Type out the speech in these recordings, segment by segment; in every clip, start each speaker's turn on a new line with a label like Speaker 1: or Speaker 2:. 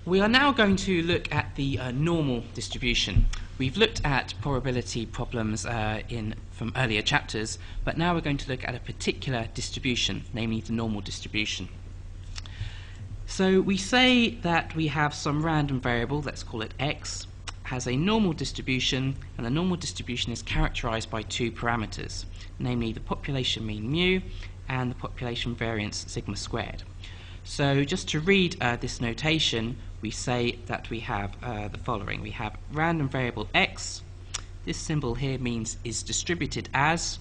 Speaker 1: We are now going to look at the normal distribution. We've looked at probability problems from earlier chapters, but now we're going to look at a particular distribution, namely the normal distribution. So we say that we have some random variable, let's call it x, has a normal distribution, and the normal distribution is characterized by two parameters, namely the population mean mu and the population variance sigma squared. So just to read this notation, we say that we have the following. We have random variable x. This symbol here means is distributed as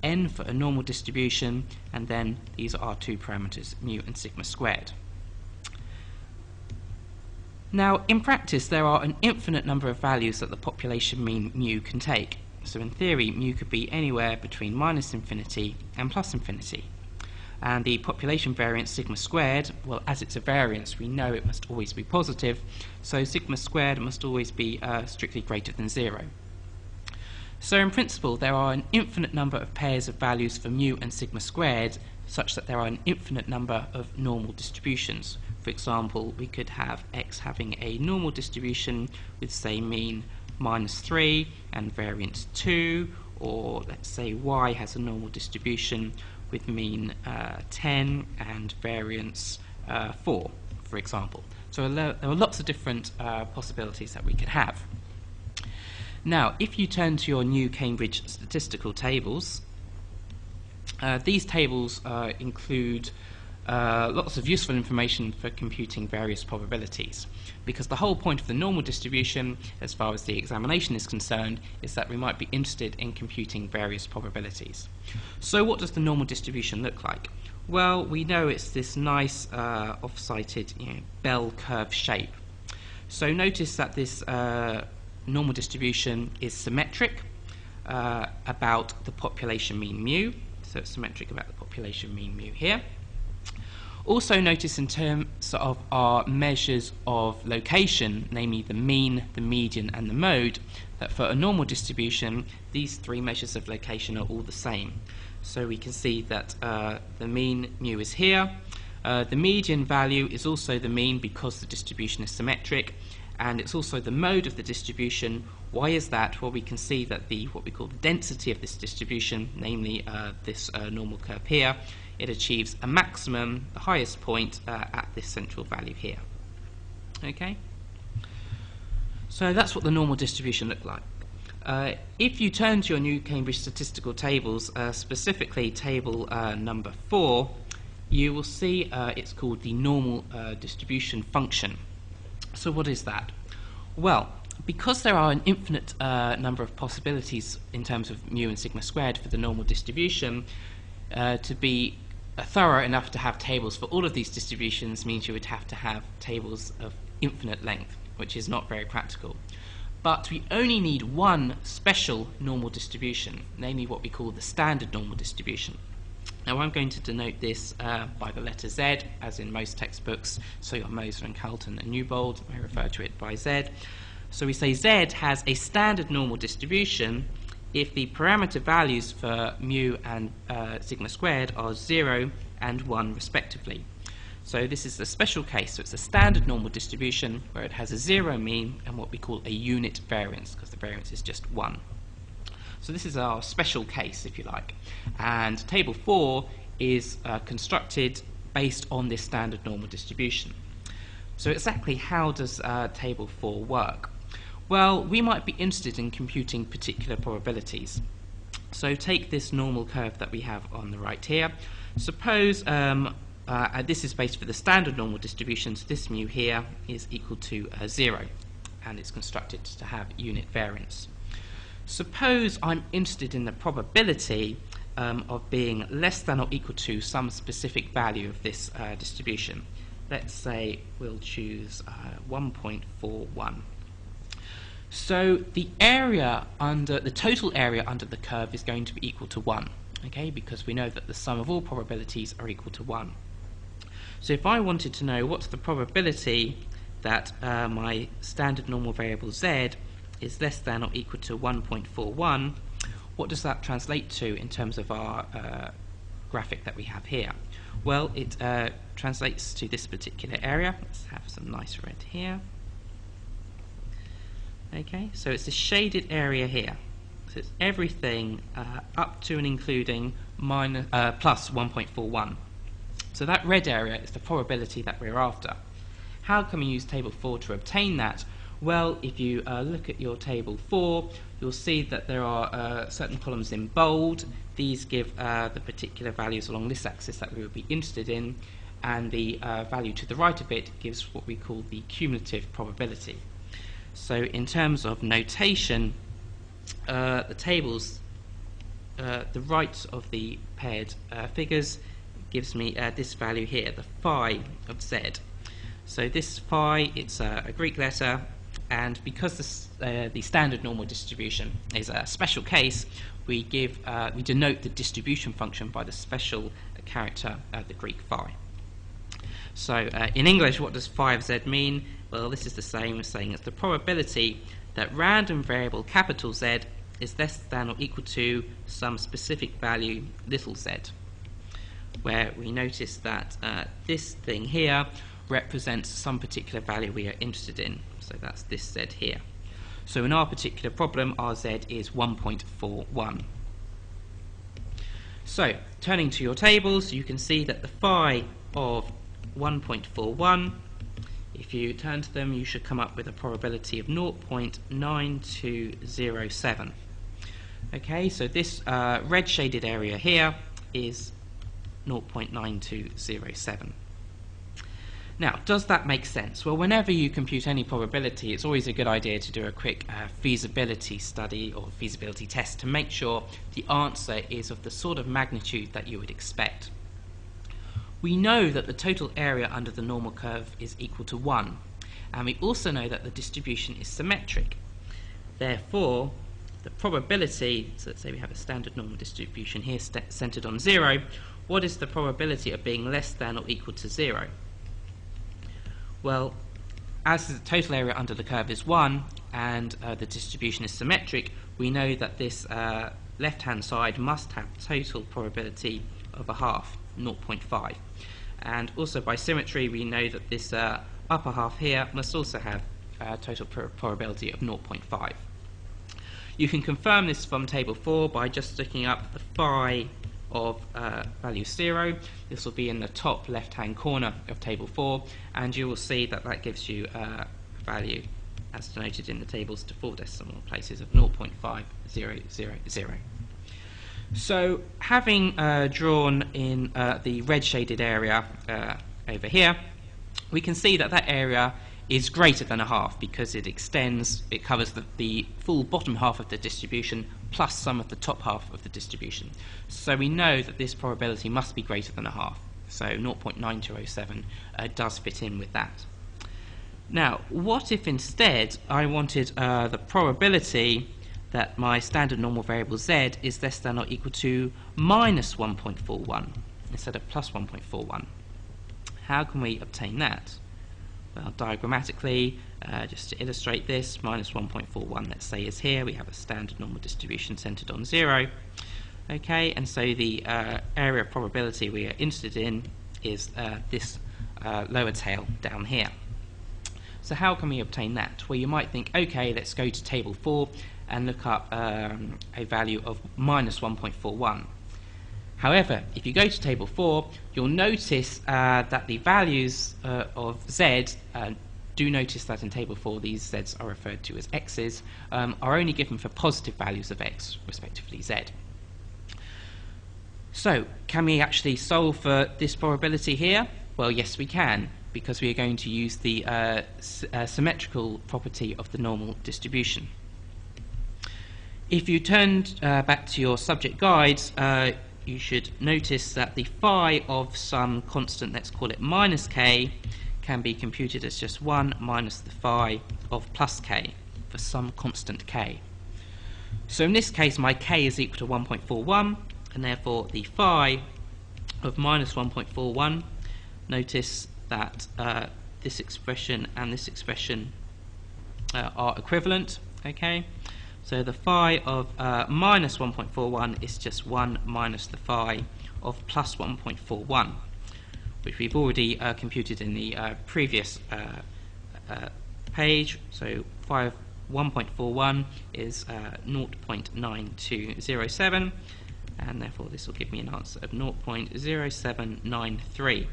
Speaker 1: n for a normal distribution, and then these are our two parameters, mu and sigma squared. Now, in practice, there are an infinite number of values that the population mean mu can take. So in theory, mu could be anywhere between minus infinity and plus infinity. And the population variance sigma squared, well, as it's a variance, we know it must always be positive, so sigma squared must always be strictly greater than 0. So in principle, there are an infinite number of pairs of values for mu and sigma squared, such that there are an infinite number of normal distributions. For example, we could have x having a normal distribution with, say, mean minus 3 and variance 2, or let's say y has a normal distribution with mean 10 and variance 4, for example. So there are lots of different possibilities that we could have. Now, if you turn to your new Cambridge statistical tables, these tables include lots of useful information for computing various probabilities, because the whole point of the normal distribution, as far as the examination is concerned, is that we might be interested in computing various probabilities. So what does the normal distribution look like? Well, we know it's this nice off-sighted bell curve shape. So notice that this normal distribution is symmetric about the population mean mu, so it's symmetric about the population mean mu here. Also notice in terms of our measures of location, namely the mean, the median and the mode, that for a normal distribution these three measures of location are all the same. So we can see that the mean mu is here, the median value is also the mean because the distribution is symmetric, and it's also the mode of the distribution. Why is that? Well, we can see that what we call the density of this distribution, namely this normal curve here, it achieves a maximum, the highest point, at this central value here. Okay? So that's what the normal distribution looked like. If you turn to your new Cambridge statistical tables, specifically table number 4, you will see it's called the normal distribution function. So what is that? Well, because there are an infinite number of possibilities in terms of mu and sigma squared for the normal distribution, to be thorough enough to have tables for all of these distributions means you would have to have tables of infinite length, which is not very practical. But we only need one special normal distribution, namely what we call the standard normal distribution. Now I'm going to denote this by the letter Z, as in most textbooks, so your Moser and Carlton and Newbold may refer to it by Z. So we say Z has a standard normal distribution if the parameter values for mu and sigma squared are 0 and 1 respectively. So this is a special case, so it's a standard normal distribution where it has a 0 mean and what we call a unit variance, because the variance is just 1. So this is our special case, if you like. And table 4 is constructed based on this standard normal distribution. So exactly how does table 4 work? Well, we might be interested in computing particular probabilities. So take this normal curve that we have on the right here. Suppose this is based for the standard normal distribution, so this mu here is equal to 0, and it's constructed to have unit variance. Suppose I'm interested in the probability of being less than or equal to some specific value of this distribution. Let's say we'll choose 1.41. So the total area under the curve is going to be equal to 1, okay, because we know that the sum of all probabilities are equal to 1. So if I wanted to know what's the probability that my standard normal variable Z is less than or equal to 1.41, what does that translate to in terms of our graphic that we have here? Well, it translates to this particular area. Let's have some nice red here. Okay, so it's a shaded area here. So it's everything up to and including plus 1.41. So that red area is the probability that we're after. How can we use table 4 to obtain that? Well, if you look at your table 4, you'll see that there are certain columns in bold. These give the particular values along this axis that we would be interested in, and the value to the right of it gives what we call the cumulative probability. So in terms of notation, the tables, the right of the paired figures gives me this value here, the phi of z. So this phi, it's a Greek letter, and because the standard normal distribution is a special case, we denote the distribution function by the special character, the Greek phi. So in English, what does phi of z mean? Well, this is the same as saying it's the probability that random variable capital Z is less than or equal to some specific value little z, where we notice that this thing here represents some particular value we are interested in. So that's this z here. So in our particular problem, our z is 1.41. So turning to your tables, you can see that the phi of 1.41, if you turn to them, you should come up with a probability of 0.9207. Okay, so this red shaded area here is 0.9207. Now, does that make sense? Well, whenever you compute any probability, it's always a good idea to do a quick feasibility study or feasibility test to make sure the answer is of the sort of magnitude that you would expect. We know that the total area under the normal curve is equal to 1, and we also know that the distribution is symmetric. Therefore, the probability, so let's say we have a standard normal distribution here centered on 0, what is the probability of being less than or equal to 0? Well, as the total area under the curve is 1 and the distribution is symmetric, we know that this left-hand side must have total probability of a half, 0.5. And also by symmetry, we know that this upper half here must also have a total probability of 0.5. You can confirm this from table 4 by just looking up the phi of value 0. This will be in the top left-hand corner of table 4, and you will see that that gives you a value, as denoted in the tables, to 4 decimal places of 0.5000. So, having drawn in the red shaded area over here, we can see that that area is greater than a half because it covers the full bottom half of the distribution plus some of the top half of the distribution. So we know that this probability must be greater than a half. So 0.9207 does fit in with that. Now, what if instead I wanted the probability that my standard normal variable z is less than or equal to minus 1.41 instead of plus 1.41? How can we obtain that? Well, diagrammatically, just to illustrate this, minus 1.41, let's say, is here. We have a standard normal distribution centered on 0. Okay, and so the area of probability we are interested in is this lower tail down here. So how can we obtain that? Well, you might think, okay, let's go to table 4 and look up a value of minus 1.41. However, if you go to table 4, you'll notice that the values of z, do notice that in table 4 these z's are referred to as x's, are only given for positive values of x, respectively z. So, can we actually solve for this probability here? Well, yes we can, because we are going to use the symmetrical property of the normal distribution. If you turn back to your subject guides, you should notice that the phi of some constant, let's call it minus k, can be computed as just 1 minus the phi of plus k for some constant k. So in this case, my k is equal to 1.41, and therefore the phi of minus 1.41, notice that this expression and this expression are equivalent, okay? So the phi of minus 1.41 is just 1 minus the phi of plus 1.41. which we've already computed in the previous page. So 1.41 is 0.9207, and therefore this will give me an answer of 0.0793.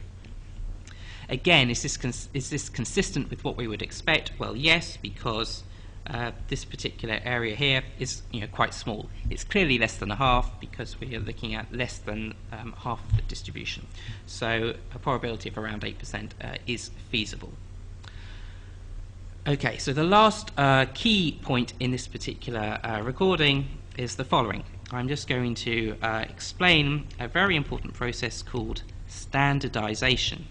Speaker 1: Again, is this consistent with what we would expect? Well, yes, because this particular area here is quite small. It's clearly less than a half because we are looking at less than half of the distribution. So a probability of around 8% is feasible. Okay, so the last key point in this particular recording is the following. I'm just going to explain a very important process called standardization.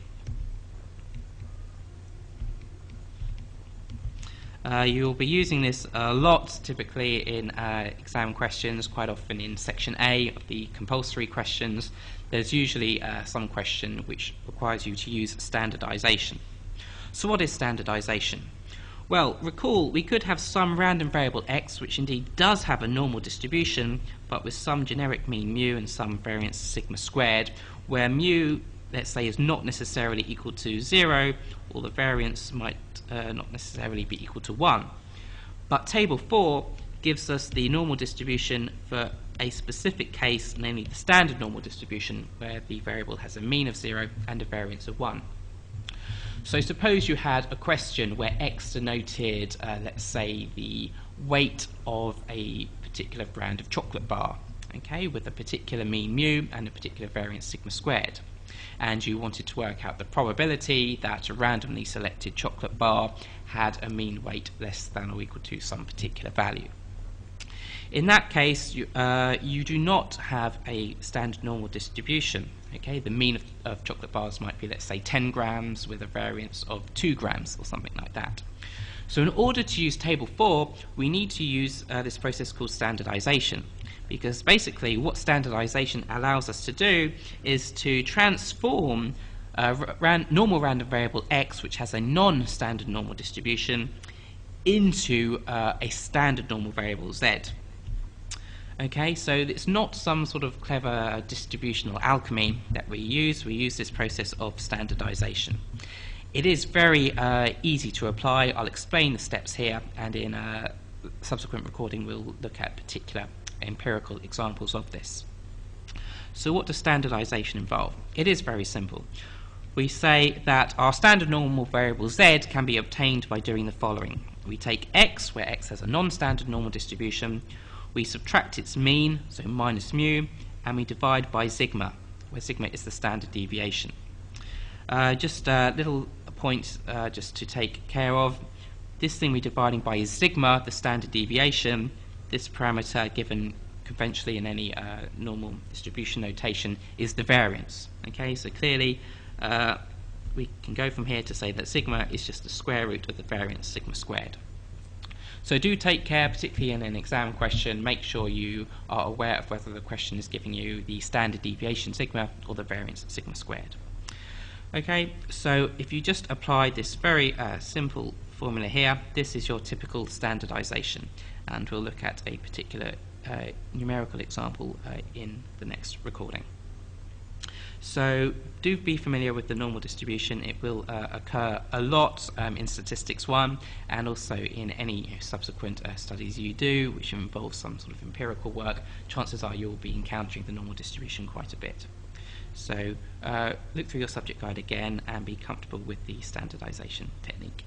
Speaker 1: You'll be using this a lot, typically in exam questions, quite often in section A of the compulsory questions. There's usually some question which requires you to use standardization. So what is standardization? Well, recall we could have some random variable x which indeed does have a normal distribution, but with some generic mean mu and some variance sigma squared, where mu, let's say, is not necessarily equal to 0, or the variance might not necessarily be equal to 1. But table 4 gives us the normal distribution for a specific case, namely the standard normal distribution, where the variable has a mean of 0 and a variance of 1. So suppose you had a question where x denoted, let's say, the weight of a particular brand of chocolate bar, okay, with a particular mean mu and a particular variance sigma squared. And you wanted to work out the probability that a randomly selected chocolate bar had a mean weight less than or equal to some particular value. In that case, you do not have a standard normal distribution. Okay, the mean of chocolate bars might be, let's say, 10 grams with a variance of 2 grams or something like that. So in order to use table 4, we need to use this process called standardization, because basically what standardization allows us to do is to transform normal random variable x, which has a non-standard normal distribution, into a standard normal variable z. Okay, so it's not some sort of clever distributional alchemy that we use. We use this process of standardization. It is very easy to apply. I'll explain the steps here, and in a subsequent recording we'll look at particular empirical examples of this. So what does standardization involve? It is very simple. We say that our standard normal variable z can be obtained by doing the following. We take x, where x has a non-standard normal distribution, we subtract its mean, so minus mu, and we divide by sigma, where sigma is the standard deviation. Just a little point just to take care of. This thing we're dividing by is sigma, the standard deviation. This parameter, given conventionally in any normal distribution notation, is the variance. Okay, so clearly we can go from here to say that sigma is just the square root of the variance sigma squared. So do take care, particularly in an exam question, make sure you are aware of whether the question is giving you the standard deviation sigma or the variance sigma squared. Okay, so if you just apply this very simple formula here, this is your typical standardization, and we'll look at a particular numerical example in the next recording. So do be familiar with the normal distribution. It will occur a lot in Statistics 1 and also in any subsequent studies you do which involve some sort of empirical work. Chances are you'll be encountering the normal distribution quite a bit. So look through your subject guide again and be comfortable with the standardization technique.